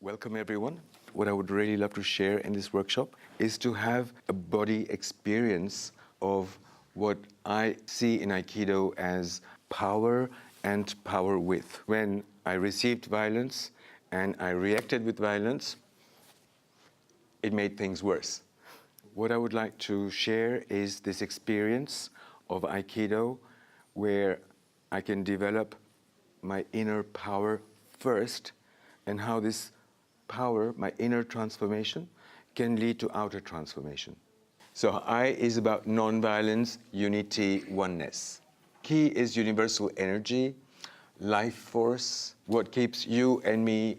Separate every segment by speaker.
Speaker 1: Welcome everyone. What I would really love to share in this workshop is to have a body experience of what I see in Aikido as power and power with. When I received violence and I reacted with violence, it made things worse. What I would like to share is this experience of Aikido where I can develop my inner power first and how this power, my inner transformation, can lead to outer transformation. So I is about non-violence, unity, oneness. Ki is universal energy, life force, what keeps you and me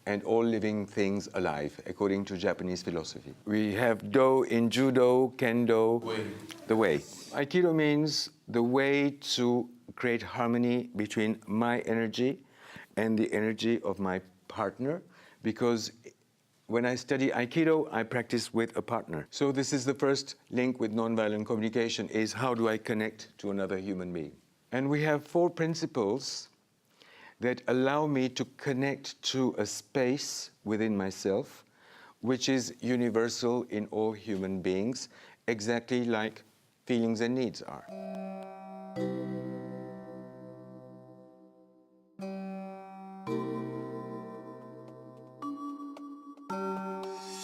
Speaker 1: and all living things alive, according to Japanese philosophy. We have Do in Judo, Kendo, the way. Aikido means the way to create harmony between my energy and the energy of my partner, because when I study Aikido, I practice with a partner. So this is the first link with nonviolent communication, is how do I connect to another human being? And we have 4 principles that allow me to connect to a space within myself, which is universal in all human beings, exactly like feelings and needs are.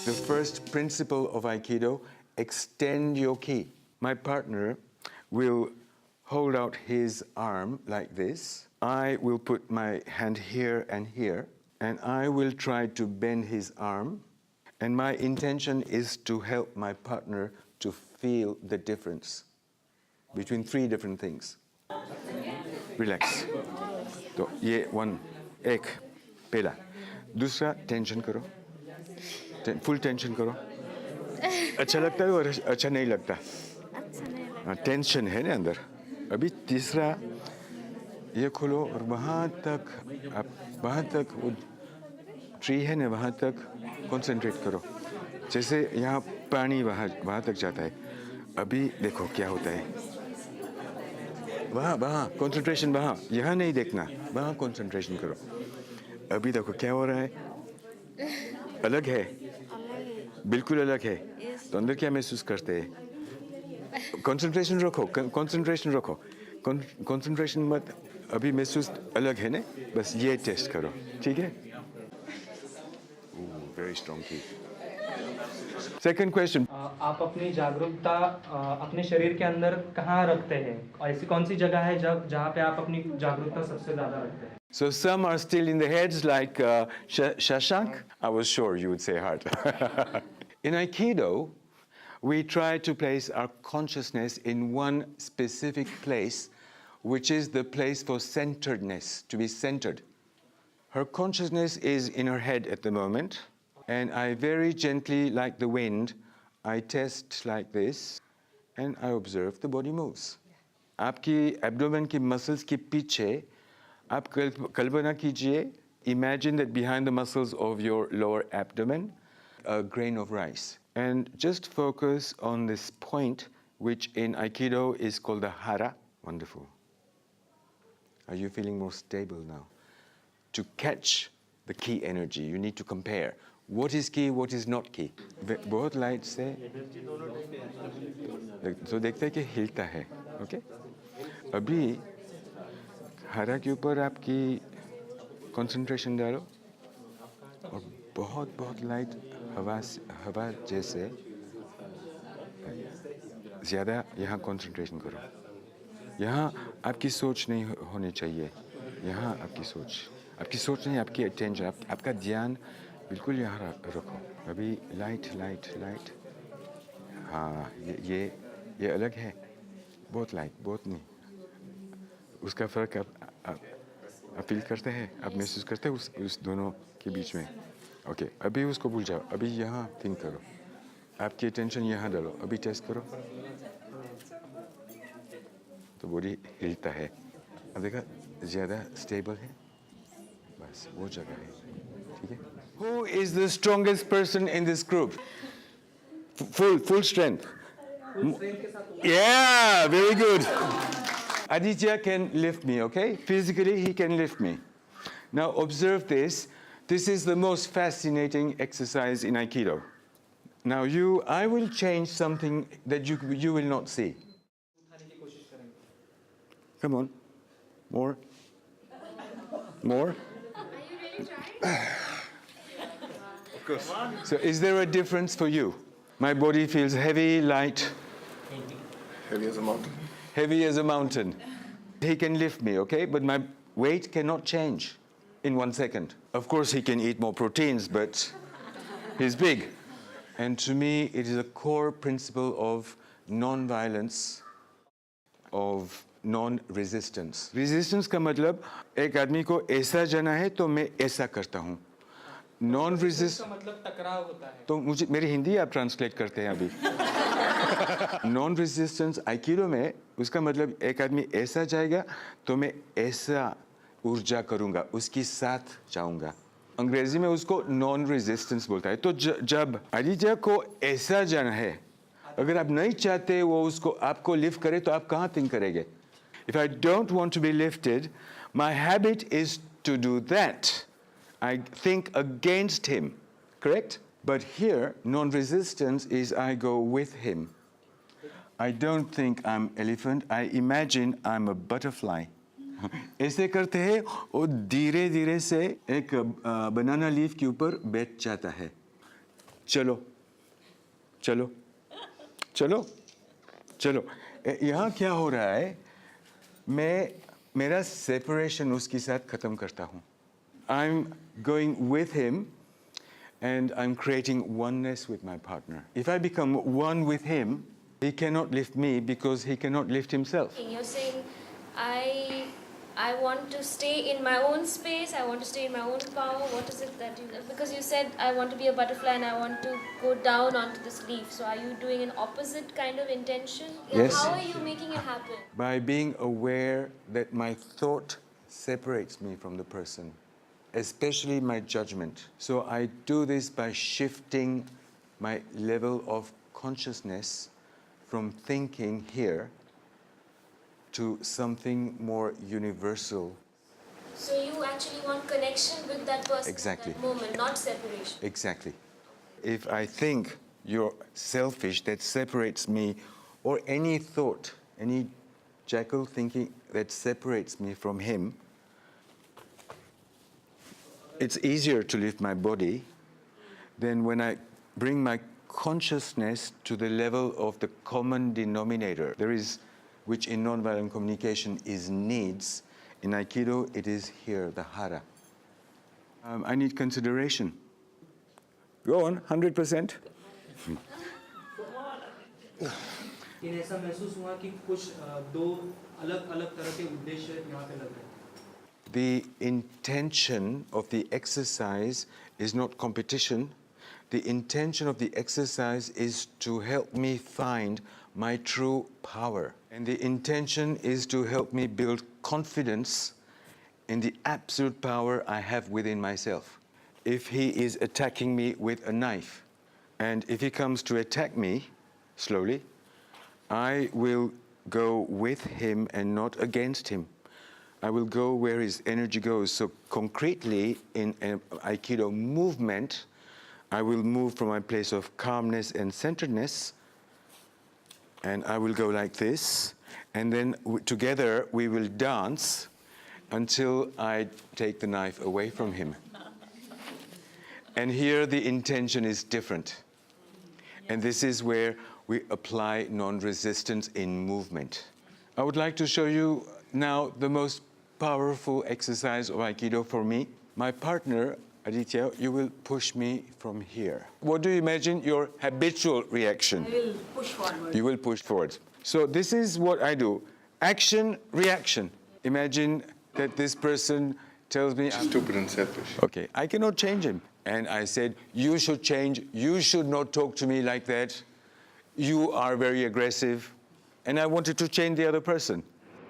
Speaker 1: The first principle of Aikido, extend your ki. My partner will hold out his arm like this. I will put my hand here, and I will try to bend his arm. And my intention is to help my partner to feel the difference between 3 different things. Relax. तो ये 1, एक, पहला. दूसरा, tension करो. Full tension करो. अच्छा लगता है और अच्छा नहीं लगता. टेंशन है ना अंदर. अभी तीसरा, ये खोलो और वहाँ तक वो ट्री है ना, वहाँ तक कंसंट्रेट करो. जैसे यहाँ पानी वहाँ तक जाता है. अभी देखो क्या होता है. वहाँ कंसंट्रेशन, वहाँ, यहाँ नहीं देखना, वहाँ कंसंट्रेशन करो. अभी देखो क्या हो रहा है. अलग है, बिल्कुल अलग है. तो अंदर क्या महसूस करते हैं. कंसंट्रेशन रखो, कंसंट्रेशन मत. अभी महसूस अलग है ना, बस ये टेस्ट करो. ठीक है. Very strong key. Second question.
Speaker 2: आप अपनी जागरूकता अपने शरीर के अंदर कहाँ रखते हैं? ऐसी कौन सी जगह है जहाँ पे आप अपनी जागरूकता सबसे ज़्यादा रखते हैं?
Speaker 1: So some are still in the heads, like Shashank. I was sure you would say heart. In Aikido, we try to place our consciousness in one specific place, which is the place for centeredness, to be centered. Her consciousness is in her head at the moment, and I very gently, like the wind, I test like this, and I observe the body moves. आपकी abdomen की muscles के पीछे आप कल्पना कीजिए, imagine that behind the muscles of your lower abdomen, a grain of rice. And just focus on this point, which in Aikido is called the hara. Wonderful. Are you feeling more stable now? To catch the ki energy, you need to compare. What is ki, what is not ki? बहुत light से तो देखते हैं कि हिलता है. Okay? अभी हरा के ऊपर आपकी कंसंट्रेशन डालो और बहुत लाइट हवा जैसे ज़्यादा यहाँ कंसंट्रेशन करो. यहाँ आपकी सोच नहीं होनी चाहिए. यहाँ आपकी सोच नहीं, आपकी अटेंशन, आपका ध्यान बिल्कुल यहाँ रखो. अभी लाइट. हाँ, ये अलग है. बहुत लाइट, बहुत नहीं. उसका फ़र्क आप फील करते हैं, आप महसूस करते हैं उस दोनों के बीच में. ओके, अभी उसको भूल जाओ. अभी यहाँ थिंक करो. आपकी अटेंशन यहाँ डालो. अभी टेस्ट करो. तो बॉडी हिलता है. अब देखा, ज़्यादा स्टेबल है. बस वो जगह है. ठीक है. Who is the strongest person in this group? Full strength. Yeah, very good. Aditya can lift me, okay? Physically, he can lift me. Now observe this. This is the most fascinating exercise in Aikido. Now I will change something that you will not see.
Speaker 2: उठाने की कोशिश करेंगे.
Speaker 1: Come on, more, more.
Speaker 3: Are you really trying?
Speaker 1: Of course. So is there a difference for you? My body feels heavy, light.
Speaker 4: Heavy as a mountain.
Speaker 1: Heavy as a mountain. He can lift me, okay? But my weight cannot change in 1 second. Of course, he can eat more proteins, but he's big. And to me, it is a core principle of non-violence, of non-resistance. Resistance का मतलब एक आदमी को ऐसा जाना है तो मैं ऐसा करता हूँ. Non-resist
Speaker 2: इसका मतलब टकराव होता है.
Speaker 1: तो मुझे मेरी हिंदी आप ट्रांसलेट करते हैं अभी. नॉन रेजिस्टेंस आइकिडो में उसका मतलब एक आदमी ऐसा जाएगा तो मैं ऐसा ऊर्जा करूंगा, उसके साथ जाऊंगा. अंग्रेजी में उसको नॉन रेजिस्टेंस बोलता है. तो जब आदित्य को ऐसा जाना है, अगर आप नहीं चाहते वो उसको आपको लिफ्ट करे तो आप कहाँ थिंक करेंगे? If I don't want to be lifted, my habit is to do that. I think against him, correct? But here, non-resistance is I go with him. I don't think I'm elephant. I imagine I'm a butterfly. ऐसे करते हैं और धीरे धीरे से एक banana leaf के ऊपर बैठ जाता है. चलो चलो चलो चलो. यहाँ क्या हो रहा है? मेरा सेपरेशन उसके साथ खत्म करता हूँ. I'm going with him and I'm creating oneness with my partner. If I become one with him, he cannot lift me because he cannot lift himself.
Speaker 3: You're saying, I want to stay in my own space, I want to stay in my own power. What is it that you... Because you said, I want to be a butterfly and I want to go down onto this leaf. So are you doing an opposite kind of intention?
Speaker 1: Yes.
Speaker 3: How are you making it happen?
Speaker 1: By being aware that my thought separates me from the person, especially my judgment. So I do this by shifting my level of consciousness from thinking here to something more universal.
Speaker 3: So you actually want connection with that person
Speaker 1: Exactly.
Speaker 3: at that moment, not separation.
Speaker 1: Exactly. If I think you're selfish, that separates me, or any thought, any jackal thinking that separates me from him, it's easier to lift my body than when I bring my consciousness to the level of the common denominator. There is, which in nonviolent communication is needs. In Aikido, it is here, the hara. I need consideration. Go on, 100%.
Speaker 2: लेकिन ऐसा महसूस हुआ कि कुछ दो अलग-अलग तरह के उद्देश्य यहाँ पे लग रहे हैं.
Speaker 1: The intention of the exercise is not competition. The intention of the exercise is to help me find my true power. And the intention is to help me build confidence in the absolute power I have within myself. If he is attacking me with a knife, and if he comes to attack me slowly, I will go with him and not against him. I will go where his energy goes. So concretely, in an Aikido movement, I will move from my place of calmness and centeredness, and I will go like this, and then together we will dance until I take the knife away from him. And here the intention is different. And this is where we apply non-resistance in movement. I would like to show you now the most powerful exercise of Aikido for me. My partner, Aditya, you will push me from here. What do you imagine your habitual reaction?
Speaker 5: I will push forward.
Speaker 1: You will push forward. So this is what I do. Action, reaction. Imagine that this person tells me I'm
Speaker 4: Stupid and selfish.
Speaker 1: okay, I cannot change him. And I said, you should change. You should not talk to me like that. You are very aggressive. And I wanted to change the other person.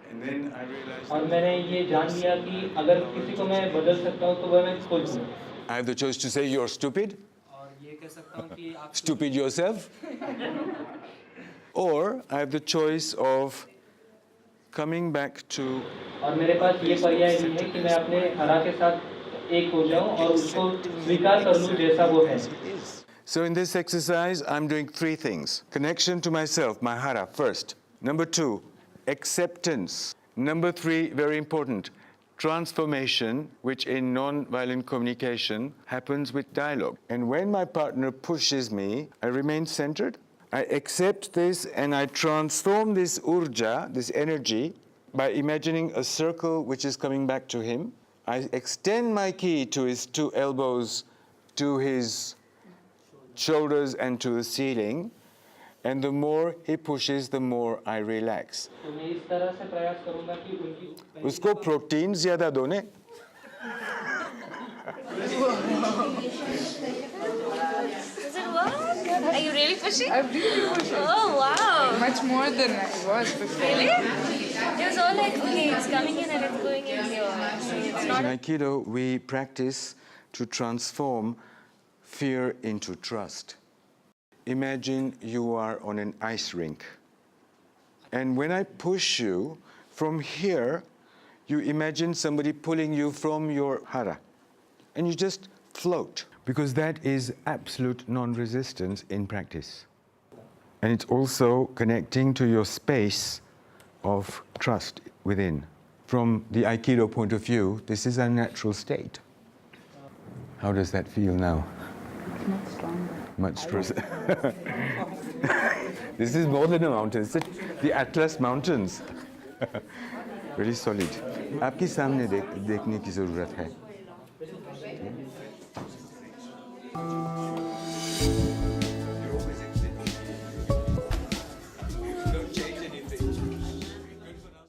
Speaker 1: And then I realized
Speaker 2: और मैंने ये जान लिया कि अगर किसी को मैं बदल सकता हूँ तो वह मैं खुद हूँ.
Speaker 1: I have the choice to say you're stupid,
Speaker 2: और ये कह सकता हूँ कि आप
Speaker 1: stupid yourself. Or I have the choice of coming back to
Speaker 2: और मेरे पास ये पर्याय भी है कि मैं अपने हरा के साथ एक हो जाऊं और उसको स्वीकार कर लूं जैसा वो है.
Speaker 1: So in this exercise, I'm doing three things. Connection to myself, my hara, first. Number two, acceptance. Number three, very important, transformation, which in non-violent communication happens with dialogue. And when my partner pushes me, I remain centered. I accept this and I transform this urja, this energy, by imagining a circle which is coming back to him. I extend my ki to his two elbows, to his shoulders and to the ceiling, and the more he pushes, the more I relax.
Speaker 2: तो मैं इस तरह से प्रयास करूंगा कि उनकी
Speaker 1: उसको प्रोटीन ज़्यादा दो ने.
Speaker 3: Does it work? Are you really pushing?
Speaker 5: I'm really pushing.
Speaker 3: Oh wow!
Speaker 5: Much more than I was before.
Speaker 3: Really? It was all like, okay, it's coming in and it's going in here. So it's
Speaker 1: In
Speaker 3: not.
Speaker 1: Aikido, we practice to transform fear into trust. Imagine you are on an ice rink. And when I push you, from here, you imagine somebody pulling you from your hara. And you just float. Because that is absolute non-resistance in practice. And it's also connecting to your space of trust within. From the Aikido point of view, this is a natural state. How does that feel now?
Speaker 5: Much stronger.
Speaker 1: Much stronger. This is more than a mountain. It's the Atlas Mountains. Very solid. आपके सामने देखने की ज़रूरत है.